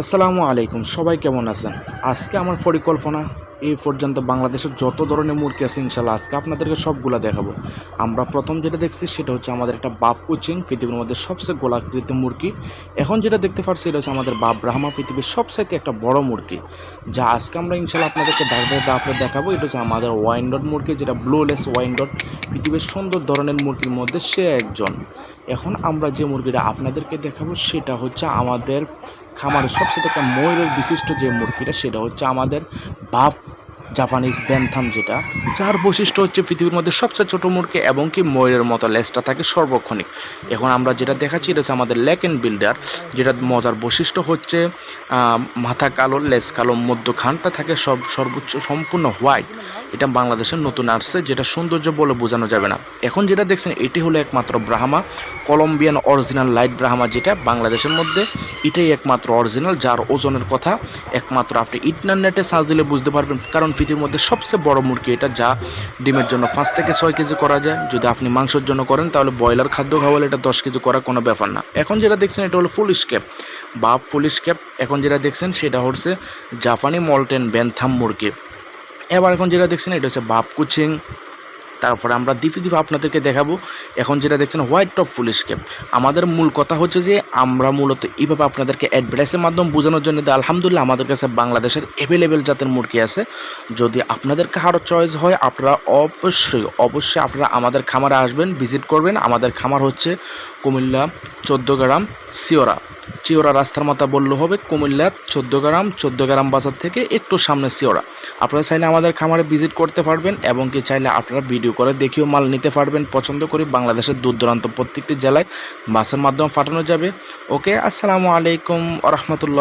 আসসালামু আলাইকুম, সবাই কেমন আছেন? আজকে আমার পরিকল্পনা এই পর্যন্ত বাংলাদেশের যত ধরনের মুরগি আছে ইনশাল্লাহ আজকে আপনাদেরকে সবগুলা দেখাবো। আমরা প্রথম যেটা দেখছি সেটা হচ্ছে আমাদের একটা বাপ কুচিং, পৃথিবীর মধ্যে সবচেয়ে গোলাকৃতি মুরগি। এখন যেটা দেখতে পাচ্ছি এটা হচ্ছে আমাদের বাপ ব্রাহ্মা, পৃথিবীর সবচাইতে একটা বড় মুরগি, যা আজকে আমরা ইনশাল্লাহ আপনাদেরকে দাপড়ে দেখাবো। এটা হচ্ছে আমাদের ওয়াইনডট মুরগি, যেটা ব্লুলেস ওয়াইনডট, পৃথিবীর সুন্দর ধরনের মুরগির মধ্যে সে একজন। এখন আমরা যে মুরগিটা আপনাদেরকে দেখাবো সেটা হচ্ছে আমাদের খামারের সবচেয়ে একটা ময়ূরের বিশিষ্ট যে মুরগিটা, সেটা হচ্ছে আমাদের বাফ জাপানিজ ব্যান্থাম, যেটা যার বৈশিষ্ট্য হচ্ছে পৃথিবীর মধ্যে সবচেয়ে ছোটো মুরগি এবং কি ময়ূরের মতো লেজটা থাকে সর্বক্ষণিক। এখন আমরা যেটা দেখাচ্ছি এটা হচ্ছে আমাদের ল্যাক অ্যান্ড বিল্ডার, যেটা মজার বৈশিষ্ট্য হচ্ছে মাথা কালো, লেজ কালো, মধ্যখানটা থাকে সর্বোচ্চ সম্পূর্ণ হোয়াইট। এটা বাংলাদেশের নতুন আসছে, যেটা সৌন্দর্য বলে বোঝানো যাবে না। এখন যেটা দেখছেন এটি হলো একমাত্র Brahma, Columbian original light Brahma, যেটা বাংলাদেশের মধ্যে এটাই একমাত্র অরিজিনাল, যার ওজনের কথা একমাত্র আপনি ইন্টারনেটে সার্চ দিলে বুঝতে পারবেন। কারণ পৃথিবীর মধ্যে সবচেয়ে বড় মুরগি এটা, যা ডিমের জন্য 5 থেকে 6 কেজি করা যায়। যদি আপনি মাংসের জন্য করেন তাহলে ব্রয়লার খাদ্য খাওয়ালে এটা 10 কেজি করার কোনো ব্যাপার না। এখন যেটা দেখছেন এটা হলো ফুল স্কেপ বা ফুল স্কেপ। এখন যেটা দেখছেন সেটা হচ্ছে জাপানি মল্টেন ব্যান্থাম মুরগি। এবার এখন যেটা দেখছেন এটা হচ্ছে বাপ কুচিং। তারপরে আমরা দ্বীপে আপনাদেরকে দেখাবো। এখন যেটা দেখছেন হোয়াইট টপ ফুল স্কেপ। আমাদের মূল কথা হচ্ছে যে আমরা মূলত এইভাবে আপনাদেরকে অ্যাডভার্টাইজের মাধ্যমে বোঝানোর জন্য দিই। আলহামদুলিল্লাহ আমাদের কাছে বাংলাদেশের অ্যাভেলেবেল জাতের মুরগি আছে। যদি আপনাদের কারো চয়েস হয় আপনারা অবশ্যই আপনারা আমাদের খামারে আসবেন, ভিজিট করবেন। আমাদের খামার হচ্ছে কুমিল্লা 14 গ্রাম চিওরা রাস্তার মাথা বললে হবে। কুমিল্লা 14 গ্রাম বাজার থেকে একটু সামনে চিওরা। আপনারা চাইলে আমাদের খামারে ভিজিট করতে পারবেন এবং কি চাইলে আপনারা ভিডিও করে দেখিও মাল নিতে পারবেন। পছন্দ করি বাংলাদেশের দূর দূরান্ত প্রত্যেকটি জেলায় বাসের মাধ্যমে পাঠানো যাবে। ওকে, আসসালামু আলাইকুম ওয়া রাহমাতুল্লাহ।